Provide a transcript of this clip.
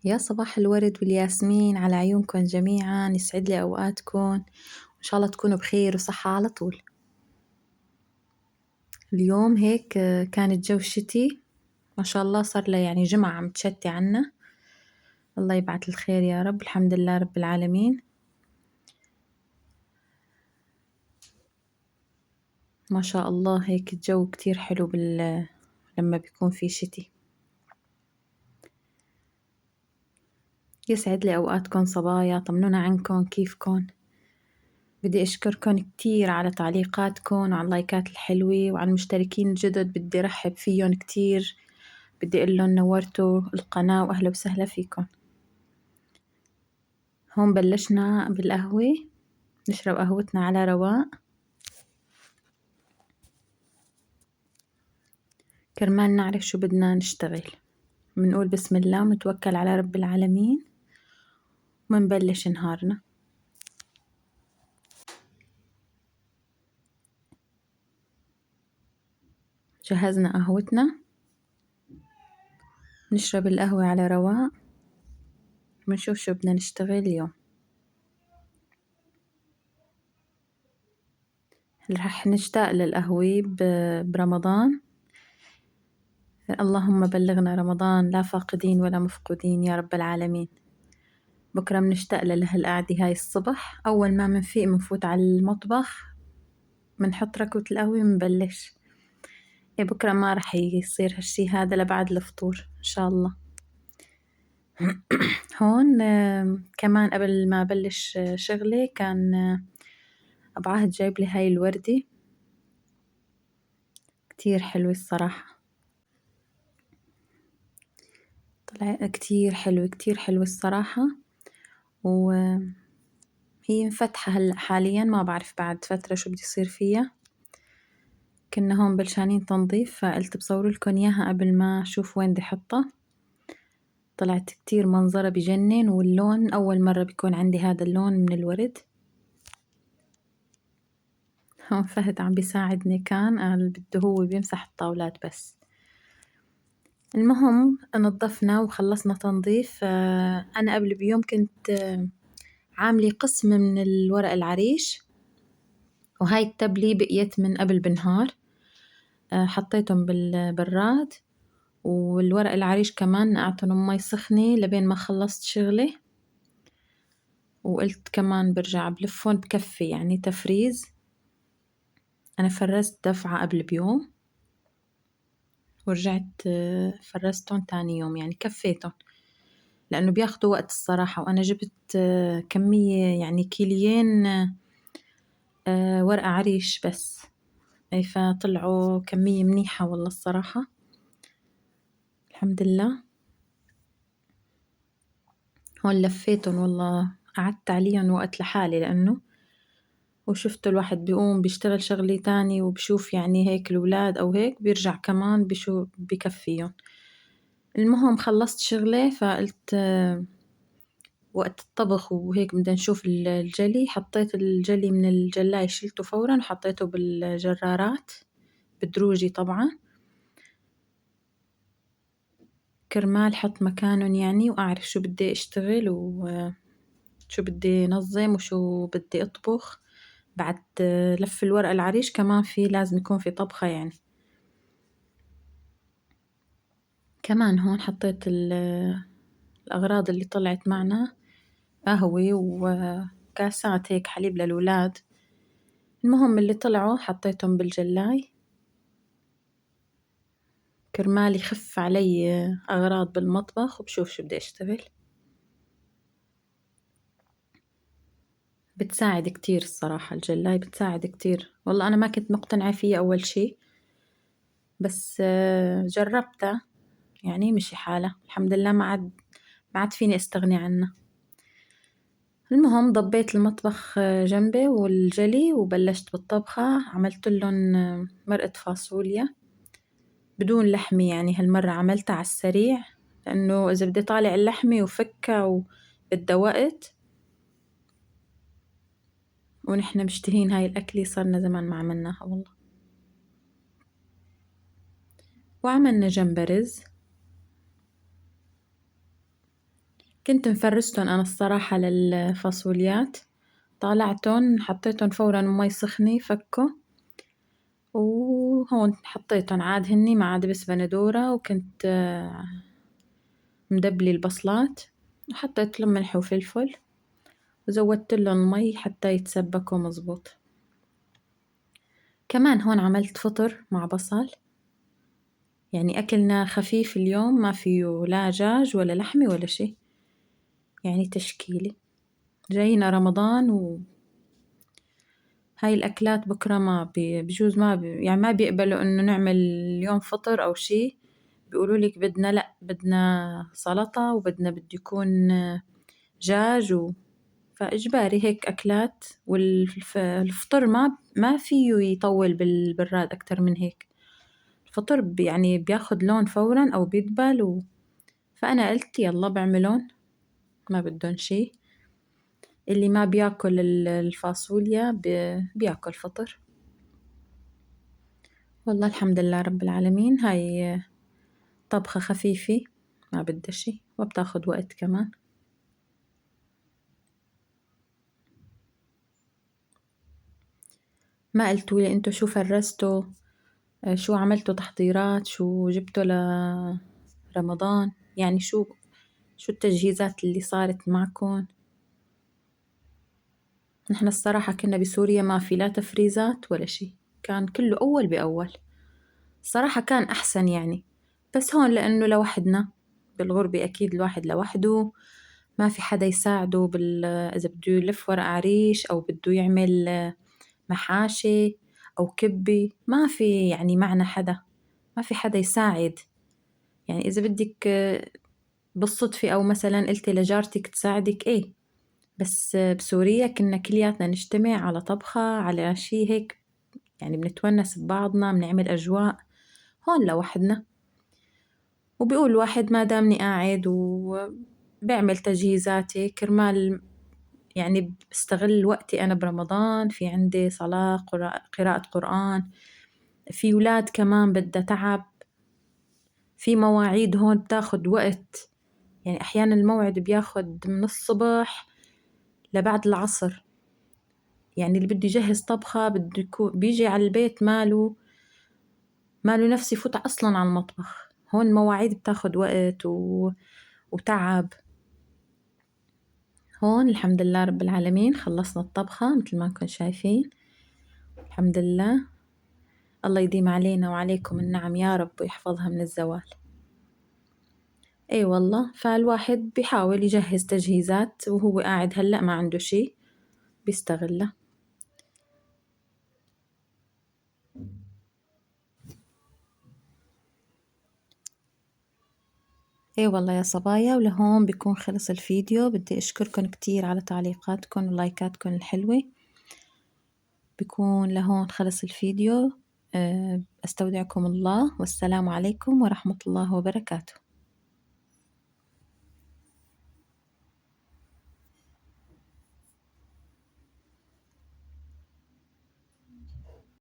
يا صباح الورد والياسمين على عيونكم جميعا، يسعد لي أوقاتكم وإن شاء الله تكونوا بخير وصحة على طول. اليوم هيك كان الجو شتي ما شاء الله، صار له يعني جمعة عم تشتي عنا. الله يبعث الخير يا رب، الحمد لله رب العالمين. ما شاء الله هيك الجو كتير حلو لما بيكون في شتي. يسعد لي أوقاتكم صبايا، طمنونا عنكم كيفكم. بدي أشكركم كتير على تعليقاتكم وعلى اللايكات الحلوة، وعلى المشتركين الجدد بدي أرحب فيهم كتير. بدي أقول لهم نورتوا القناة وأهلا وسهلا فيكم. هون بلشنا بالقهوة، نشرب قهوتنا على رواق كرمال نعرف شو بدنا نشتغل. منقول بسم الله ونتوكل على رب العالمين ومنبلش نهارنا. جهزنا قهوتنا، نشرب القهوة على رواق ونشوف شو بدنا نشتغل اليوم. رح نشتاق للقهوة برمضان. اللهم بلغنا رمضان لا فاقدين ولا مفقودين يا رب العالمين. بكرة بنشتاق لهالقعدة هاي الصبح، أول ما منفيق منفوت على المطبخ منحط ركوة القهوة منبلش. بكرة ما رح يصير هالشي هذا لبعد الفطور إن شاء الله. هون كمان قبل ما بلش شغلي كان أبو عهد جايب لي هاي الوردة كتير حلوة الصراحة. طلع كتير حلوة كتير حلوة الصراحة، وهي مفتحة هلأ حاليا، ما بعرف بعد فترة شو بدي يصير فيها. كنا هون بلشانين تنظيف فقلت بصور لكم إياها قبل ما أشوف وين بدي أحطها. طلعت كتير منظرها بجنن، واللون أول مرة بيكون عندي هذا اللون من الورد. هون فهد عم بيساعدني، كان قال بده هو بيمسح الطاولات بس. المهم نظفنا وخلصنا تنظيف. أنا قبل بيوم كنت عاملة قسم من الورق العريش، وهاي التبلي بقيت من قبل بنهار. حطيتهم بالبراد، والورق العريش كمان نقعتهم مي سخنة لبين ما خلصت شغلي. وقلت كمان برجع بلفون بكفي يعني تفريز. أنا فرزت دفعة قبل بيوم ورجعت فرزتهم تاني يوم، يعني كفيتهم لأنه بياخدوا وقت الصراحة. وأنا جبت كمية يعني كيليين ورقة عريش بس، فطلعوا كمية منيحة والله الصراحة الحمد لله. هون لفيتهم والله، قعدت عليهم وقت لحالي لأنه وشفت الواحد بيقوم بيشتغل شغلة تاني وبشوف يعني هيك الولاد أو هيك بيرجع كمان بشو بكفيهم. المهم خلصت شغلي فقلت وقت الطبخ وهيك بدنا نشوف الجلي. حطيت الجلي من الجلاية، شلته فورا وحطيته بالجرارات بدروجي طبعا كرمال حط مكانهم يعني، وأعرف شو بدي أشتغل وشو بدي نظم وشو بدي أطبخ. بعد لف الورق العريش كمان في لازم يكون في طبخة يعني. كمان هون حطيت الأغراض اللي طلعت معنا، قهوة وكاسات هيك حليب للولاد. المهم اللي طلعوا حطيتهم بالجلاي كرمال يخف علي أغراض بالمطبخ، وبشوف شو بدي أشتغل. بتساعد كتير الصراحة الجلاي، بتساعد كتير والله. أنا ما كنت مقتنعة فيه أول شي، بس جربتها يعني مشي حالة الحمد لله، ما عاد فيني أستغني عنه. المهم ضبيت المطبخ جنبي والجلي وبلشت بالطبخة. عملت لهم مرقة فاصوليا بدون لحمة، يعني هالمرة عملتها على السريع لأنه إذا بدي طالع اللحمة وفكها وبدها وقت، ونحن مشتهين هاي الأكلة صرنا زمان ما عملناها والله. وعملنا جمبرز. كنت مفرستن أنا الصراحة للفاصوليات، طالعتن حطيتن فورا بمي سخنة فكوا، وهون حطيتن عاد هني مع دبس بندورة، وكنت مدبلي البصلات، وحطيت لهم ملح وفلفل، وزودتلن مي حتى يتسبكوا مزبوط. كمان هون عملت فطر مع بصل، يعني أكلنا خفيف اليوم، ما فيه لا دجاج ولا لحمة ولا شي، يعني تشكيلي. جاينا رمضان هاي الأكلات بكرة ما بجوز ما يعني ما بيقبلوا إنه نعمل اليوم فطر أو شي، بيقولوا لك بدنا لأ، بدنا سلطة وبدنا بده يكون دجاج فإجباري هيك أكلات. والفطر ما فيه يطول بالبراد أكتر من هيك. الفطر يعني بياخد لون فورا أو بيدبل فأنا قلت يلا بعملون، ما بدون شي. اللي ما بياكل الفاصوليا بياكل فطر. والله الحمد لله رب العالمين. هاي طبخة خفيفة ما بدها شي وبتاخد وقت كمان. ما قلتولي انتو شو فرستوا، شو عملتوا تحضيرات، شو جبتوا لرمضان، يعني شو التجهيزات اللي صارت معكن؟ نحن الصراحة كنا بسوريا ما في لا تفريزات ولا شي، كان كله أول بأول. الصراحة كان أحسن يعني، بس هون لأنه لوحدنا بالغربة أكيد الواحد لوحده، ما في حدا يساعده إذا بده يلف ورق عريش أو بده يعمل محاشي أو كبة، ما في يعني معنا حدا، ما في حدا يساعد. يعني إذا بدك بالصدفة أو مثلا قلتي لجارتك تساعدك إيه، بس بسوريا كنا كلياتنا نجتمع على طبخة على شي هيك، يعني بنتونس ببعضنا، بنعمل أجواء. هون لوحدنا، وبيقول الواحد ما دامني قاعد وبعمل تجهيزاتي كرمال، يعني بستغل وقتي أنا برمضان، في عندي صلاة قراءة قرآن، في ولاد كمان بدها تعب، في مواعيد هون بتاخد وقت، يعني أحيانا الموعد بياخد من الصبح لبعد العصر. يعني اللي بده يجهز طبخة بده يكون بيجي على البيت ماله نفس يفوت أصلا على المطبخ. هون مواعيد بتاخد وقت وتعب. هون الحمد لله رب العالمين خلصنا الطبخة مثل ما انكم شايفين، الحمد لله. الله يديم علينا وعليكم النعم يا رب ويحفظها من الزوال. اي والله، فالواحد بيحاول يجهز تجهيزات وهو قاعد هلأ ما عنده شي بيستغله. اي والله يا صبايا، ولهون بيكون خلص الفيديو. بدي اشكركن كتير على تعليقاتكن ولايكاتكن الحلوة. بيكون لهون خلص الفيديو. استودعكم الله، والسلام عليكم ورحمة الله وبركاته.